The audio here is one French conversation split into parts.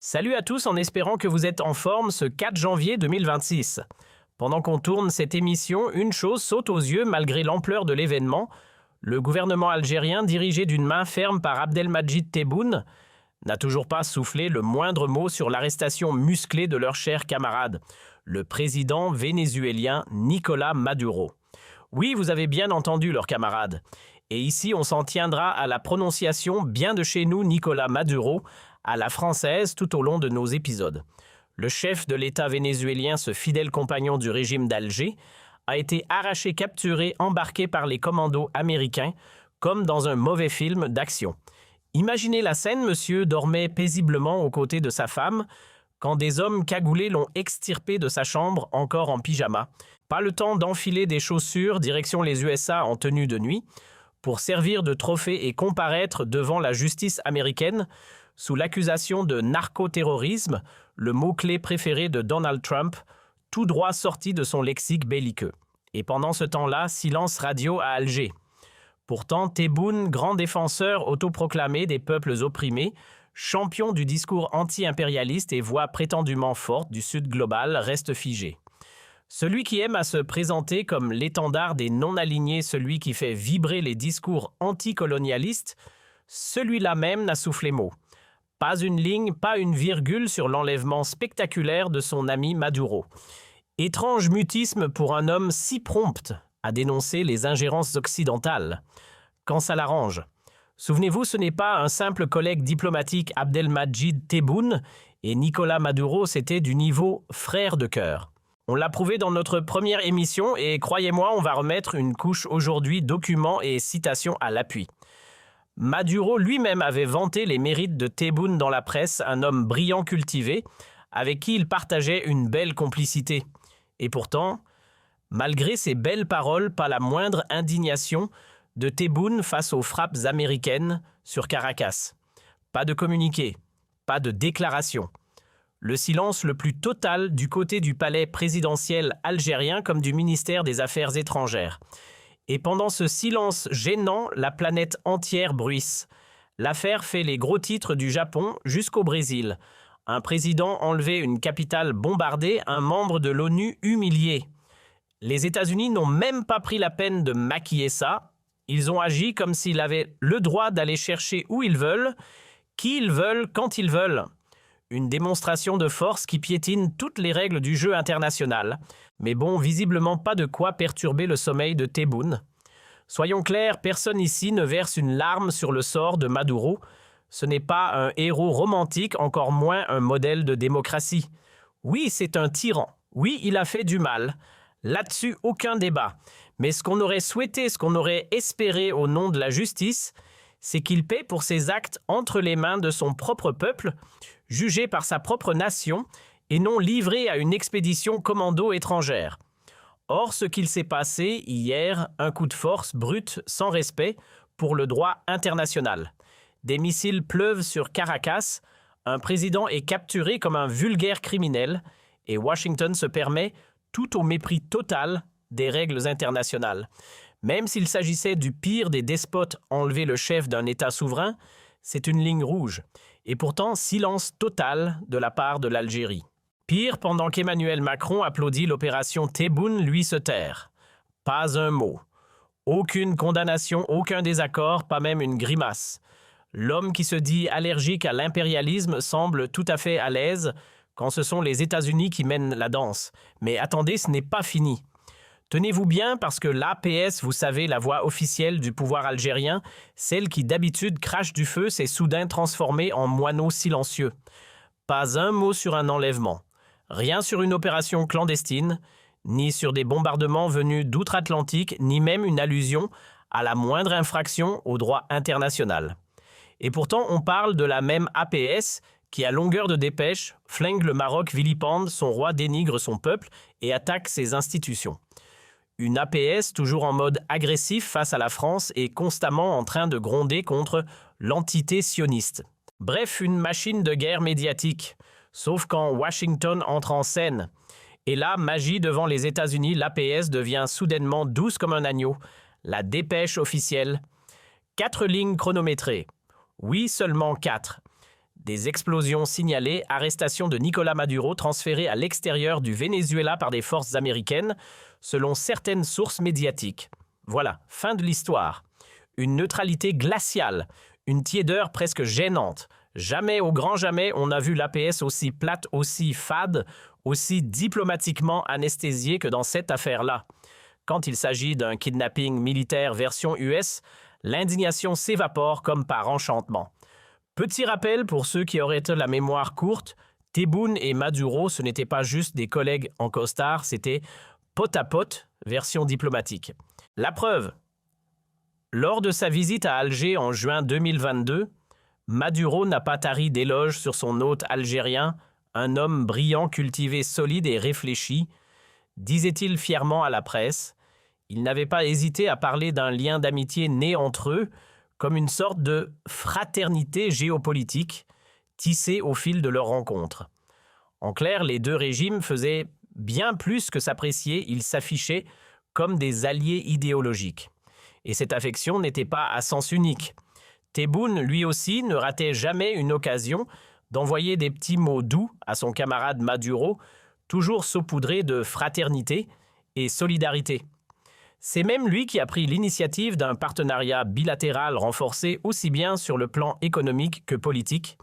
Salut à tous en espérant que vous êtes en forme ce 4 janvier 2026. Pendant qu'on tourne cette émission, une chose saute aux yeux malgré l'ampleur de l'événement. Le gouvernement algérien, dirigé d'une main ferme par Abdelmadjid Tebboune, n'a toujours pas soufflé le moindre mot sur l'arrestation musclée de leur cher camarade, le président vénézuélien Nicolás Maduro. Oui, vous avez bien entendu leur camarade. Et ici, on s'en tiendra à la prononciation bien de chez nous Nicolás Maduro, à la française tout au long de nos épisodes. Le chef de l'État vénézuélien, ce fidèle compagnon du régime d'Alger, a été arraché, capturé, embarqué par les commandos américains, comme dans un mauvais film d'action. Imaginez la scène, monsieur dormait paisiblement aux côtés de sa femme, quand des hommes cagoulés l'ont extirpé de sa chambre, encore en pyjama. Pas le temps d'enfiler des chaussures, direction les USA en tenue de nuit, pour servir de trophée et comparaître devant la justice américaine, sous l'accusation de narcoterrorisme, le mot-clé préféré de Donald Trump, tout droit sorti de son lexique belliqueux. Et pendant ce temps-là, silence radio à Alger. Pourtant, Tebboune, grand défenseur autoproclamé des peuples opprimés, champion du discours anti-impérialiste et voix prétendument forte du Sud global, reste figé. Celui qui aime à se présenter comme l'étendard des non-alignés, celui qui fait vibrer les discours anticolonialistes, celui-là même n'a soufflé mot. Pas une ligne, pas une virgule sur l'enlèvement spectaculaire de son ami Maduro. Étrange mutisme pour un homme si prompt à dénoncer les ingérences occidentales, quand ça l'arrange. Souvenez-vous, ce n'est pas un simple collègue diplomatique Abdelmadjid Tebboune, et Nicolás Maduro, c'était du niveau frère de cœur. On l'a prouvé dans notre première émission et croyez-moi, on va remettre une couche aujourd'hui documents et citations à l'appui. Maduro lui-même avait vanté les mérites de Tebboune dans la presse, un homme brillant cultivé, avec qui il partageait une belle complicité. Et pourtant, malgré ces belles paroles, pas la moindre indignation de Tebboune face aux frappes américaines sur Caracas. Pas de communiqué, pas de déclaration. Le silence le plus total du côté du palais présidentiel algérien comme du ministère des Affaires étrangères. Et pendant ce silence gênant, la planète entière bruisse. L'affaire fait les gros titres du Japon jusqu'au Brésil. Un président enlevé, une capitale bombardée, un membre de l'ONU humilié. Les États-Unis n'ont même pas pris la peine de maquiller ça. Ils ont agi comme s'ils avaient le droit d'aller chercher où ils veulent, qui ils veulent, quand ils veulent. Une démonstration de force qui piétine toutes les règles du jeu international. Mais bon, visiblement pas de quoi perturber le sommeil de Tebboune. Soyons clairs, personne ici ne verse une larme sur le sort de Maduro. Ce n'est pas un héros romantique, encore moins un modèle de démocratie. Oui, c'est un tyran. Oui, il a fait du mal. Là-dessus, aucun débat. Mais ce qu'on aurait souhaité, ce qu'on aurait espéré au nom de la justice, c'est qu'il paie pour ses actes entre les mains de son propre peuple, jugé par sa propre nation, et non livré à une expédition commando étrangère. Or, ce qu'il s'est passé hier, un coup de force brut, sans respect, pour le droit international. Des missiles pleuvent sur Caracas, un président est capturé comme un vulgaire criminel, et Washington se permet, tout au mépris total des règles internationales. Même s'il s'agissait du pire des despotes enlever le chef d'un État souverain, c'est une ligne rouge. Et pourtant, silence total de la part de l'Algérie. Pire, pendant qu'Emmanuel Macron applaudit l'opération Tebboune, lui se taire. Pas un mot. Aucune condamnation, aucun désaccord, pas même une grimace. L'homme qui se dit allergique à l'impérialisme semble tout à fait à l'aise quand ce sont les États-Unis qui mènent la danse. Mais attendez, ce n'est pas fini. Tenez-vous bien parce que l'APS, vous savez, la voix officielle du pouvoir algérien, celle qui d'habitude crache du feu, s'est soudain transformée en moineau silencieux. Pas un mot sur un enlèvement. Rien sur une opération clandestine, ni sur des bombardements venus d'outre-Atlantique, ni même une allusion à la moindre infraction au droit international. Et pourtant, on parle de la même APS qui, à longueur de dépêche, flingue le Maroc, vilipende, son roi dénigre son peuple et attaque ses institutions. Une APS toujours en mode agressif face à la France et constamment en train de gronder contre l'entité sioniste. Bref, une machine de guerre médiatique, sauf quand Washington entre en scène. Et là, magie devant les États-Unis, l'APS devient soudainement douce comme un agneau. La dépêche officielle. 4 lignes chronométrées. Oui, seulement 4. Des explosions signalées, arrestation de Nicolás Maduro transféré à l'extérieur du Venezuela par des forces américaines, selon certaines sources médiatiques. Voilà, fin de l'histoire. Une neutralité glaciale, une tiédeur presque gênante. Jamais, au grand jamais, on n'a vu l'APS aussi plate, aussi fade, aussi diplomatiquement anesthésiée que dans cette affaire-là. Quand il s'agit d'un kidnapping militaire version US, l'indignation s'évapore comme par enchantement. Petit rappel pour ceux qui auraient la mémoire courte, Tebboune et Maduro, ce n'étaient pas juste des collègues en costard, c'était pot à pot, version diplomatique. La preuve, lors de sa visite à Alger en juin 2022, Maduro n'a pas tari d'éloges sur son hôte algérien, un homme brillant, cultivé, solide et réfléchi, disait-il fièrement à la presse. Il n'avait pas hésité à parler d'un lien d'amitié né entre eux, comme une sorte de fraternité géopolitique tissée au fil de leur rencontre. En clair, les deux régimes faisaient bien plus que s'apprécier, ils s'affichaient comme des alliés idéologiques. Et cette affection n'était pas à sens unique. Tebboune, lui aussi, ne ratait jamais une occasion d'envoyer des petits mots doux à son camarade Maduro, toujours saupoudrés de fraternité et solidarité. C'est même lui qui a pris l'initiative d'un partenariat bilatéral renforcé aussi bien sur le plan économique que politique.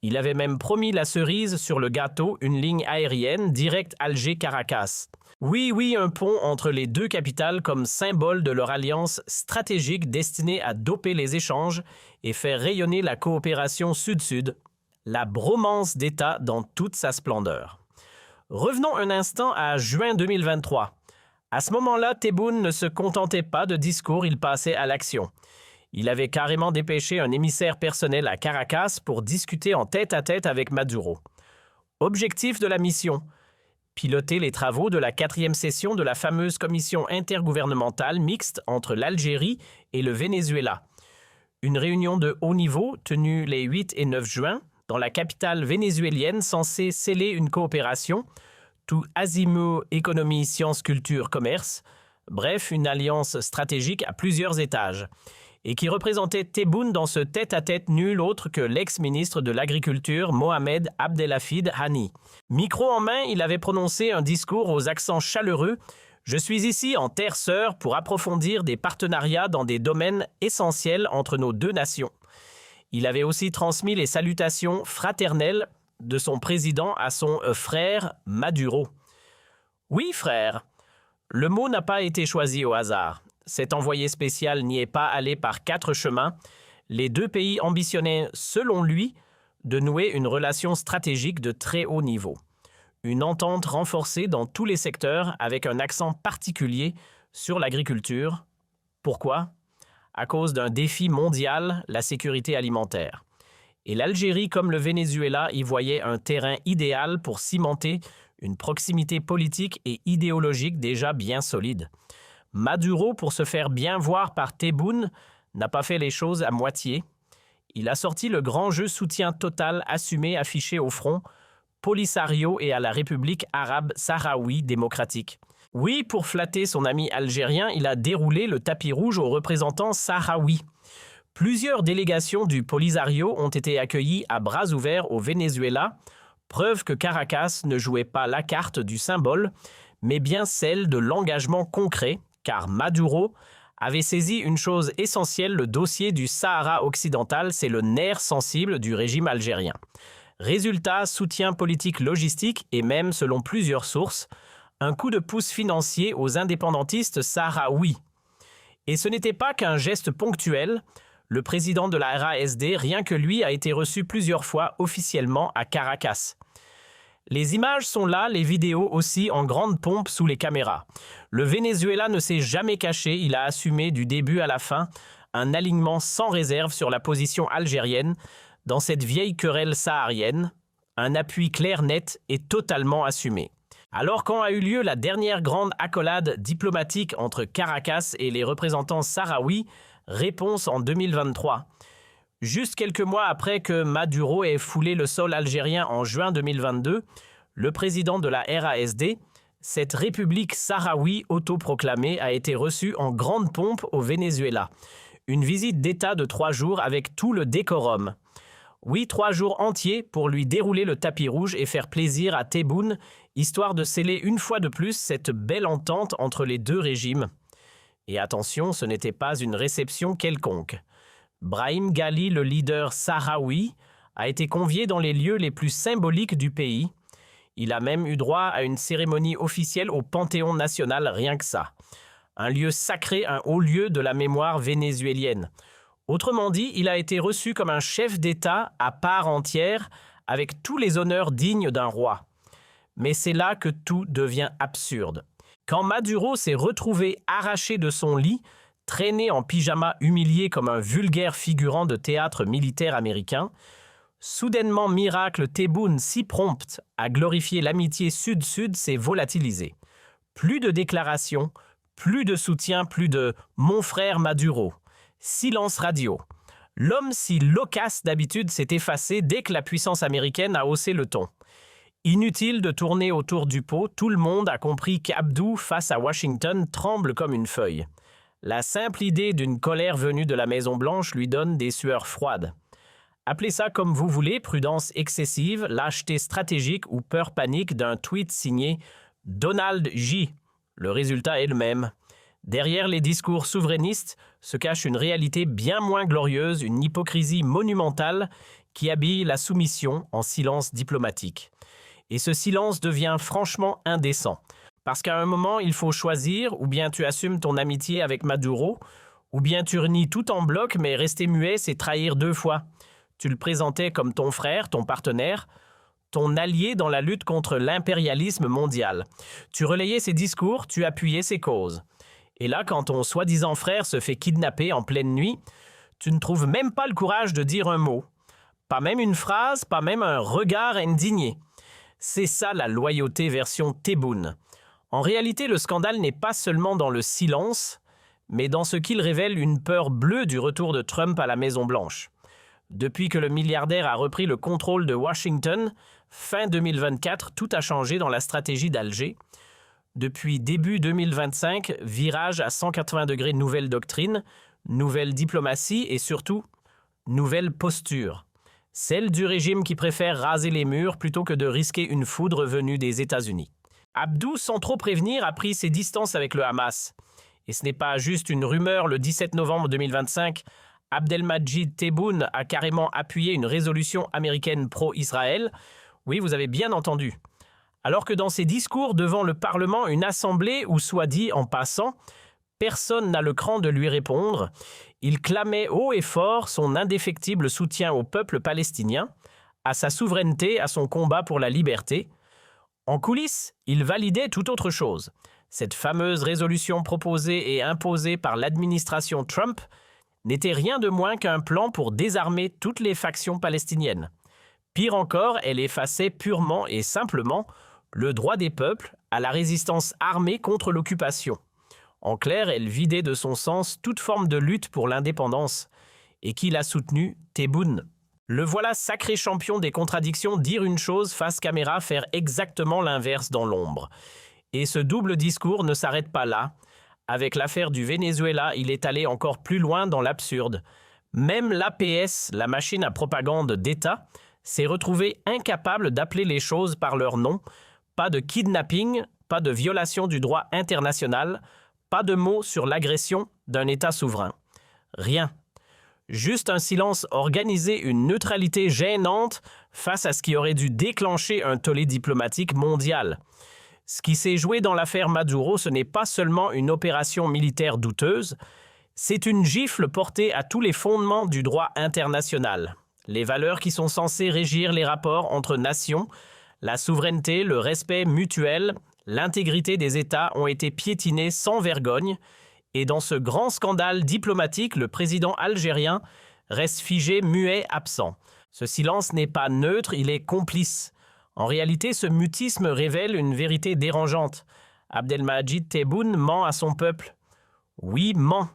Il avait même promis la cerise sur le gâteau, une ligne aérienne directe Alger-Caracas. Oui, un pont entre les deux capitales comme symbole de leur alliance stratégique destinée à doper les échanges et faire rayonner la coopération sud-sud, la bromance d'État dans toute sa splendeur. Revenons un instant à juin 2023. À ce moment-là, Tebboune ne se contentait pas de discours, il passait à l'action. Il avait carrément dépêché un émissaire personnel à Caracas pour discuter en tête-à-tête avec Maduro. Objectif de la mission : piloter les travaux de la 4e session de la fameuse commission intergouvernementale mixte entre l'Algérie et le Venezuela. Une réunion de haut niveau tenue les 8 et 9 juin dans la capitale vénézuélienne censée sceller une coopération tout azimut économie, sciences, culture, commerce, bref, une alliance stratégique à plusieurs étages, et qui représentait Tebboune dans ce tête-à-tête nul autre que l'ex-ministre de l'Agriculture Mohamed Abdelhafid Hani. Micro en main, il avait prononcé un discours aux accents chaleureux « Je suis ici en terre sœur pour approfondir des partenariats dans des domaines essentiels entre nos deux nations ». Il avait aussi transmis les salutations fraternelles de son président à son frère Maduro. Oui, frère, le mot n'a pas été choisi au hasard. Cet envoyé spécial n'y est pas allé par 4 chemins. Les deux pays ambitionnaient, selon lui, de nouer une relation stratégique de très haut niveau. Une entente renforcée dans tous les secteurs avec un accent particulier sur l'agriculture. Pourquoi ? À cause d'un défi mondial, la sécurité alimentaire. Et l'Algérie comme le Venezuela y voyaient un terrain idéal pour cimenter une proximité politique et idéologique déjà bien solide. Maduro, pour se faire bien voir par Tebboune, n'a pas fait les choses à moitié. Il a sorti le grand jeu soutien total assumé affiché au front, Polisario et à la République arabe sahraoui démocratique. Oui, pour flatter son ami algérien, il a déroulé le tapis rouge aux représentants sahraouis. Plusieurs délégations du Polisario ont été accueillies à bras ouverts au Venezuela, preuve que Caracas ne jouait pas la carte du symbole, mais bien celle de l'engagement concret, car Maduro avait saisi une chose essentielle, le dossier du Sahara occidental, c'est le nerf sensible du régime algérien. Résultat, soutien politique logistique et même, selon plusieurs sources, un coup de pouce financier aux indépendantistes sahraouis. Et ce n'était pas qu'un geste ponctuel. Le président de la RASD, rien que lui, a été reçu plusieurs fois officiellement à Caracas. Les images sont là, les vidéos aussi en grande pompe sous les caméras. Le Venezuela ne s'est jamais caché, il a assumé du début à la fin un alignement sans réserve sur la position algérienne dans cette vieille querelle saharienne, un appui clair, net et totalement assumé. Alors quand a eu lieu la dernière grande accolade diplomatique entre Caracas et les représentants sahraouis, réponse en 2023. Juste quelques mois après que Maduro ait foulé le sol algérien en juin 2022, le président de la RASD, cette république sahraoui autoproclamée, a été reçu en grande pompe au Venezuela. Une visite d'État de 3 jours avec tout le décorum. Oui, 3 jours entiers pour lui dérouler le tapis rouge et faire plaisir à Tebboune, histoire de sceller une fois de plus cette belle entente entre les deux régimes. Et attention, ce n'était pas une réception quelconque. Brahim Ghali, le leader sahraoui, a été convié dans les lieux les plus symboliques du pays. Il a même eu droit à une cérémonie officielle au Panthéon national, rien que ça. Un lieu sacré, un haut lieu de la mémoire vénézuélienne. Autrement dit, il a été reçu comme un chef d'État à part entière, avec tous les honneurs dignes d'un roi. Mais c'est là que tout devient absurde. Quand Maduro s'est retrouvé arraché de son lit, traîné en pyjama humilié comme un vulgaire figurant de théâtre militaire américain, soudainement miracle, Tebboune, si prompte à glorifier l'amitié sud-sud, s'est volatilisé. Plus de déclarations, plus de soutien, plus de « mon frère Maduro ». Silence radio. L'homme si loquace d'habitude s'est effacé dès que la puissance américaine a haussé le ton. Inutile de tourner autour du pot, tout le monde a compris qu'Abdou, face à Washington, tremble comme une feuille. La simple idée d'une colère venue de la Maison-Blanche lui donne des sueurs froides. Appelez ça comme vous voulez, prudence excessive, lâcheté stratégique ou peur panique d'un tweet signé Donald J. Le résultat est le même. Derrière les discours souverainistes se cache une réalité bien moins glorieuse, une hypocrisie monumentale qui habille la soumission en silence diplomatique. Et ce silence devient franchement indécent. Parce qu'à un moment, il faut choisir, ou bien tu assumes ton amitié avec Maduro, ou bien tu renies tout en bloc, mais rester muet, c'est trahir 2 fois. Tu le présentais comme ton frère, ton partenaire, ton allié dans la lutte contre l'impérialisme mondial. Tu relayais ses discours, tu appuyais ses causes. Et là, quand ton soi-disant frère se fait kidnapper en pleine nuit, tu ne trouves même pas le courage de dire un mot. Pas même une phrase, pas même un regard indigné. C'est ça la loyauté version Tebboune. En réalité, le scandale n'est pas seulement dans le silence, mais dans ce qu'il révèle une peur bleue du retour de Trump à la Maison-Blanche. Depuis que le milliardaire a repris le contrôle de Washington, fin 2024, tout a changé dans la stratégie d'Alger. Depuis début 2025, virage à 180 degrés, nouvelle doctrine, nouvelle diplomatie et surtout, nouvelle posture. Celle du régime qui préfère raser les murs plutôt que de risquer une foudre venue des États-Unis. Abdou, sans trop prévenir, a pris ses distances avec le Hamas. Et ce n'est pas juste une rumeur, le 17 novembre 2025, Abdelmadjid Tebboune a carrément appuyé une résolution américaine pro-Israël. Oui, vous avez bien entendu. Alors que dans ses discours devant le Parlement, une assemblée, ou soit dit en passant, personne n'a le cran de lui répondre, il clamait haut et fort son indéfectible soutien au peuple palestinien, à sa souveraineté, à son combat pour la liberté. En coulisses, il validait tout autre chose. Cette fameuse résolution proposée et imposée par l'administration Trump n'était rien de moins qu'un plan pour désarmer toutes les factions palestiniennes. Pire encore, elle effaçait purement et simplement le droit des peuples à la résistance armée contre l'occupation. En clair, elle vidait de son sens toute forme de lutte pour l'indépendance. Et qui l'a soutenu? Tebboune. Le voilà sacré champion des contradictions, dire une chose face caméra, faire exactement l'inverse dans l'ombre. Et ce double discours ne s'arrête pas là. Avec l'affaire du Venezuela, il est allé encore plus loin dans l'absurde. Même l'APS, la machine à propagande d'État, s'est retrouvée incapable d'appeler les choses par leur nom. Pas de kidnapping, pas de violation du droit international, pas de mots sur l'agression d'un État souverain. Rien. Juste un silence organisé, une neutralité gênante face à ce qui aurait dû déclencher un tollé diplomatique mondial. Ce qui s'est joué dans l'affaire Maduro, ce n'est pas seulement une opération militaire douteuse, c'est une gifle portée à tous les fondements du droit international. Les valeurs qui sont censées régir les rapports entre nations, la souveraineté, le respect mutuel, l'intégrité des États ont été piétinées sans vergogne, et dans ce grand scandale diplomatique, le président algérien reste figé, muet, absent. Ce silence n'est pas neutre, il est complice. En réalité, ce mutisme révèle une vérité dérangeante. Abdelmadjid Tebboune ment à son peuple. Oui, ment.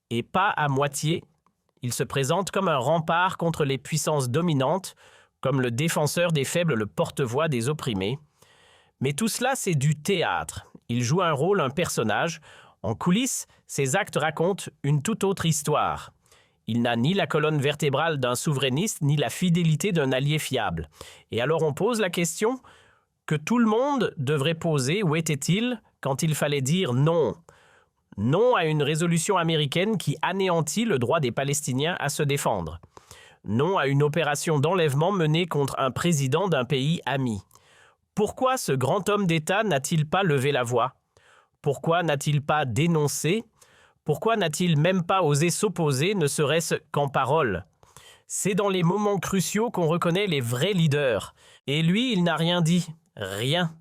Et pas à moitié. Il se présente comme un rempart contre les puissances dominantes, comme le défenseur des faibles, le porte-voix des opprimés. Mais tout cela, c'est du théâtre. Il joue un rôle, un personnage. En coulisses, ses actes racontent une toute autre histoire. Il n'a ni la colonne vertébrale d'un souverainiste, ni la fidélité d'un allié fiable. Et alors on pose la question que tout le monde devrait poser, où était-il quand il fallait dire non ? Non à une résolution américaine qui anéantit le droit des Palestiniens à se défendre. Non à une opération d'enlèvement menée contre un président d'un pays ami. Pourquoi ce grand homme d'État n'a-t-il pas levé la voix ? Pourquoi n'a-t-il pas dénoncé ? Pourquoi n'a-t-il même pas osé s'opposer, ne serait-ce qu'en parole ? C'est dans les moments cruciaux qu'on reconnaît les vrais leaders. Et lui, il n'a rien dit. Rien.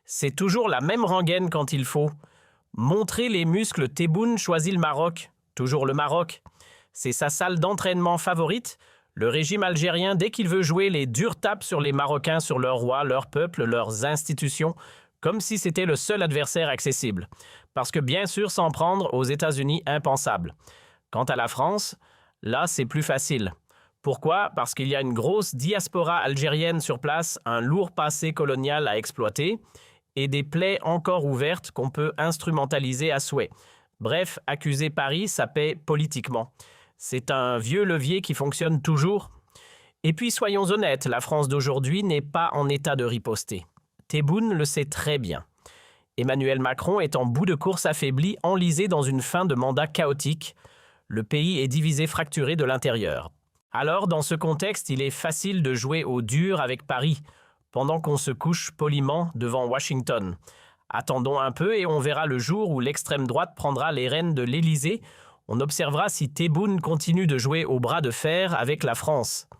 C'est toujours la même rengaine quand il faut. Montrer les muscles, Tebboune choisit le Maroc. Toujours le Maroc. C'est sa salle d'entraînement favorite. Le régime algérien, dès qu'il veut jouer, les dures tapes sur les Marocains, sur leur roi, leur peuple, leurs institutions, comme si c'était le seul adversaire accessible. Parce que bien sûr, s'en prendre aux États-Unis, impensable. Quant à la France, là, c'est plus facile. Pourquoi ? Parce qu'il y a une grosse diaspora algérienne sur place, un lourd passé colonial à exploiter et des plaies encore ouvertes qu'on peut instrumentaliser à souhait. Bref, accuser Paris, ça paie politiquement. C'est un vieux levier qui fonctionne toujours. Et puis, soyons honnêtes, la France d'aujourd'hui n'est pas en état de riposter. Tebboune le sait très bien. Emmanuel Macron est en bout de course affaibli, enlisé dans une fin de mandat chaotique. Le pays est divisé, fracturé de l'intérieur. Alors, dans ce contexte, il est facile de jouer au dur avec Paris, pendant qu'on se couche poliment devant Washington. Attendons un peu et on verra le jour où l'extrême droite prendra les rênes de l'Élysée. On observera si Tebboune continue de jouer au bras de fer avec la France.